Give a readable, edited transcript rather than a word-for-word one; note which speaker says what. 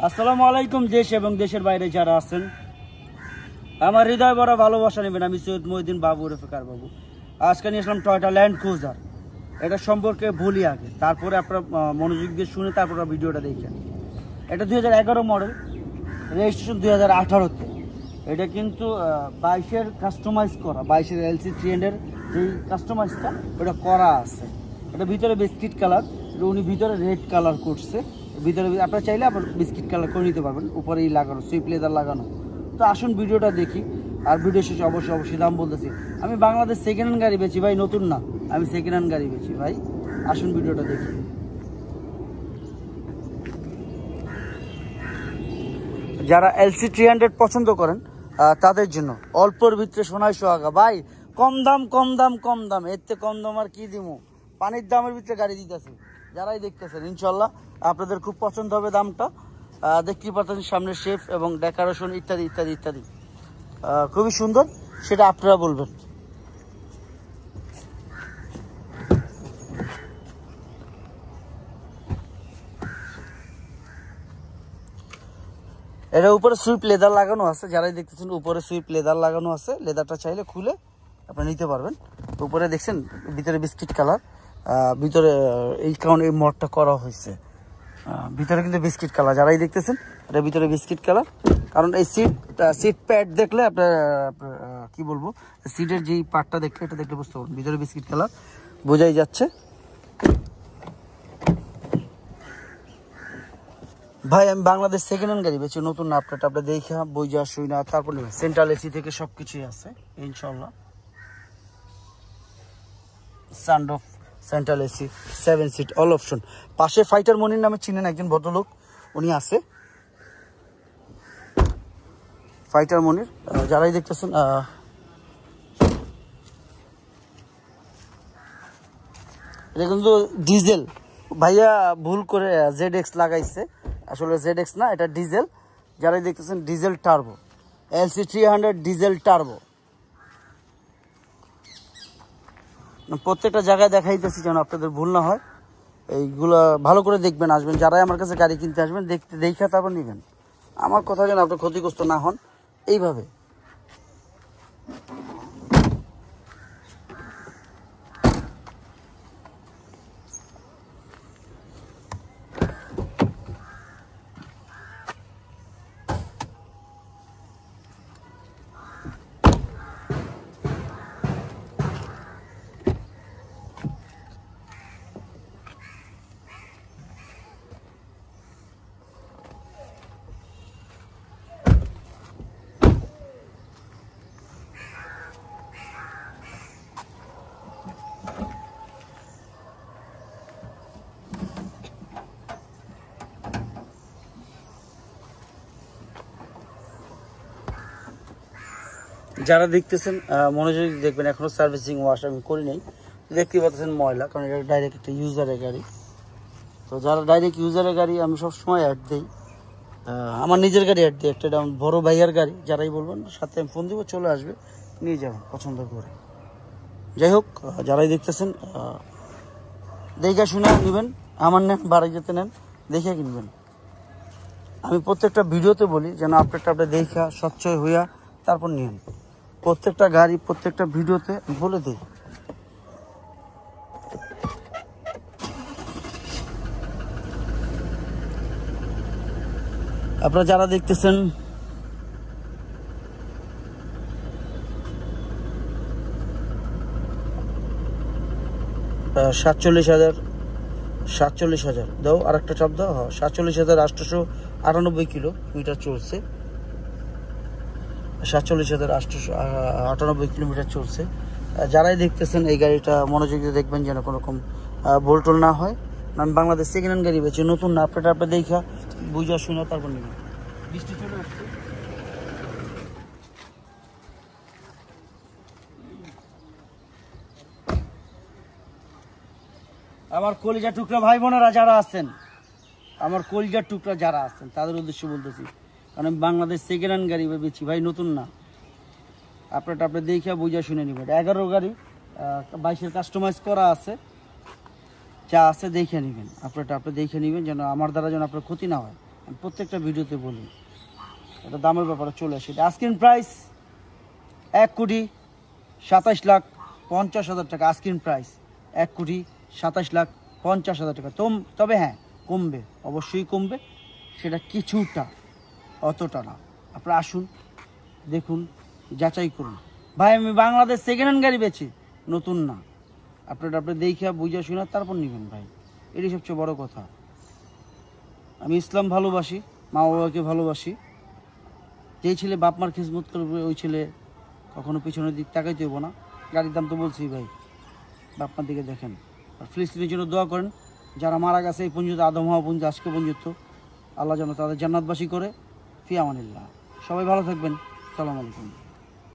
Speaker 1: আসসালামু আলাইকুম। দেশ এবং দেশের বাইরে যারা আছেন আমার হৃদয় ভরা ভালোবাসা নেবেন। আমি সৈয়দ মহিউদ্দিন বাবু রফিকার বাবু। আজকে নিয়ে আসলাম টয়োটা ল্যান্ড ক্রুজার। এটা সম্পর্কে বলি আগে, তারপরে আপনারা মনোযোগ দিয়ে শুনে তারপরে ভিডিওটা দেখেন। এটা 2011 মডেল, রেজিস্ট্রেশন 2018-তে। এটা কিন্তু 22-এর কাস্টমাইজ করা, 22-এর LC 300-এর যেই কাস্টমাইজটা ওটা করা আছে। এটা ভিতরে বিস্কিট কালার, উনি ভিতরে রেড কালার করছে। ভিতরে আপনারা চাইলে আবার বিস্কিট কালার করে নিতে পারবেন, উপরেই লাগানো সুইপ লেদার লাগানো। তো আসুন ভিডিওটা দেখি, আর ভিডিও শেষে অবশ্যই দাম বলতেছি। আমি বাংলাদেশ সেকেন্ড হ্যান্ড গাড়ি বেচি ভাই, নতুন না, আমি সেকেন্ড হ্যান্ড গাড়ি বেচি ভাই। আসুন ভিডিওটা দেখি। যারা LC 300 পছন্দ করেন তাদের জন্য অল্পর ভিতরে সোনায় সোহাগা ভাই। কম দাম কম দাম কম দাম, এর থেকে কম দাম আর কি দিব? পানির দামের ভিতরে গাড়ি দিতেছে। যারাই দেখতেছেন ইনশাল্লাহ আপনাদের খুব পছন্দ হবে দামটা। দেখতেই পাচ্ছেন সামনে শেপ এবং ডেকোরেশন ইত্যাদি ইত্যাদি ইত্যাদি খুবই সুন্দর, সেটা আপনারা বলবেন। এটা উপরে সুইপ লেদার লাগানো আছে, যারাই দেখতেছেন উপরে সুইপ লেদার লাগানো আছে। লেদারটা চাইলে খুলে আপনারা নিতে পারবেন। উপরে দেখছেন ভিতরে বিস্কিট কালার, ভিতরে এই কারণে এই মডটা করা হয়েছে। ভিতরে কিন্তু বিস্কিট কালার, যারাই দেখতেছেন এটা ভিতরে বিস্কিট কালার। কারণ এই সিট প্যাড দেখলে আপনার কি বলবো, সিটের যেই পার্টটা দেখলে এটা দেখলে বুঝতে পারবেন ভিতরে বিস্কিট কালার, বোঝাই যাচ্ছে। ভাই আমি বাংলাদেশ সেকেন্ড হ্যান্ড গাড়ি বেচি, নতুন না। আপনার দেখা বইজা শুই না, তারপর নেবেন। সেন্ট্রাল এসি থেকে সবকিছুই আছে ইনশাল্লাহ। Sunroof, central AC, 7 seat, all option. পাশে ফাইটার মনির নামে চিনেন একজন ভদ্রলোক, উনি আছে ফাইটার মনির। যারাই দেখতেছেন এটা কিন্তু ডিজেল, ভাইয়া ভুল করে ZX লাগাইছে, আসলে ZX না, এটা ডিজেল। যারাই দেখতেছেন diesel turbo, LC 300 diesel turbo. প্রত্যেকটা জায়গায় দেখাইতেছি যেন আপনাদের ভুল না হয়। এইগুলো ভালো করে দেখবেন, আসবেন যারাই আমার কাছে গাড়ি কিনতে আসবেন, দেখা তারপর নেবেন। আমার কথা যেন আপনার ক্ষতিগ্রস্ত না হন এইভাবে। যারা দেখতেছেন মনোযোগ দেখবেন, এখনো সার্ভিসিং ওয়াশ আমি করি নাই। দেখতে পাচ্ছেন ময়লা, কারণ এটা ডাইরেক্ট একটা ইউজারের গাড়ি। তো যারা ডাইরেক্ট ইউজারের গাড়ি আমি সবসময় অ্যাড দিই, আমার নিজের গাড়ি অ্যাড দিই একটা, এটা বড় ভাইয়ার গাড়ি। যারাই বলবেন সাথে আমি ফোন দিব, চলে আসবে, নিয়ে যাবেন পছন্দ করে। যাই হোক, যারাই দেখতেছেন দেখে শুনে নেবেন, আমার নেন বাড়ি যেতে নেন, দেখে কিনবেন। আমি প্রত্যেকটা ভিডিওতে বলি যেন আপনারটা আপনি দেখা স্বচ্ছই হইয়া তারপর নিন। প্রত্যেকটা গাড়ি প্রত্যেকটা ভিডিওতে বলে দিই। আপনারা যারা দেখতেছেন 47,000 দাও, আর একটা চাপ দাও। 47,898 কিলোমিটার চলছে, 47,898 কিলোমিটার চলছে। যারাই দেখতেছেন এই গাড়িটা মনোযোগ দিয়ে দেখবেন যেন কোনো রকম ভুলটোল না হয়। আমি বাংলাদেশ সেকেন্ড হ্যান্ড গাড়ি বেচি, নতুন না। আপনার দেখা বুঝা শুনে তারপর নেবেন। বৃষ্টি চলে আসছে। আমার কলিজা টুকরা ভাই বোনেরা যারা আছেন, আমার কলিজার টুকরা যারা আছেন তাদের উদ্দেশ্যে বলতেছি, কারণ আমি বাংলাদেশ সেকেন্ড হ্যান্ড গাড়ি বেচি ভাই, নতুন না। আপনারটা আপনি দেখে বুঝা শুনে নেবেন। 11 গাড়ি 22-এর কাস্টমাইজ করা আছে, যা আছে দেখে নেবেন। আপনারটা আপনি দেখে নেবেন যেন আমার দ্বারা যেন আপনার ক্ষতি না হয়। আমি প্রত্যেকটা ভিডিওতে বলি, এটা দামের ব্যাপারে চলে আসে। এটা আস্কিং প্রাইস 1,27,50,000 টাকা। আস্কিং প্রাইস 1,27,50,000 টাকা। তবে হ্যাঁ, কমবে, অবশ্যই কমবে, সেটা কিছুটা, অতটা না। আপনারা আসুন, দেখুন, যাচাই করুন। ভাই আমি বাংলাদেশ সেকেন্ড হ্যান্ড গাড়ি বেচি, নতুন না। আপনি দেখে বুঝে শুনে তারপর নেবেন ভাই, এটাই সবচেয়ে বড় কথা। আমি ইসলাম ভালোবাসি, মা বাবাকে ভালোবাসি। যেই ছেলে বাপ মার খিজমত করবে ওই ছেলে কখনো পিছনের দিক তাকাইতে হইব না। গাড়ির দাম তো বলছি ভাই, বাপ মার দিকে দেখেন। আর ফিলিস্তিনের জন্য দোয়া করেন, যারা মারা গেছে এই পর্যন্ত, আদম হওয়া পর্যন্ত, আজকে পর্যন্ত, আল্লাহ যেন তাদের জান্নাতবাসী করে। ফি আমানিল্লাহ। সবাই ভালো থাকবেন। আসসালামু আলাইকুম।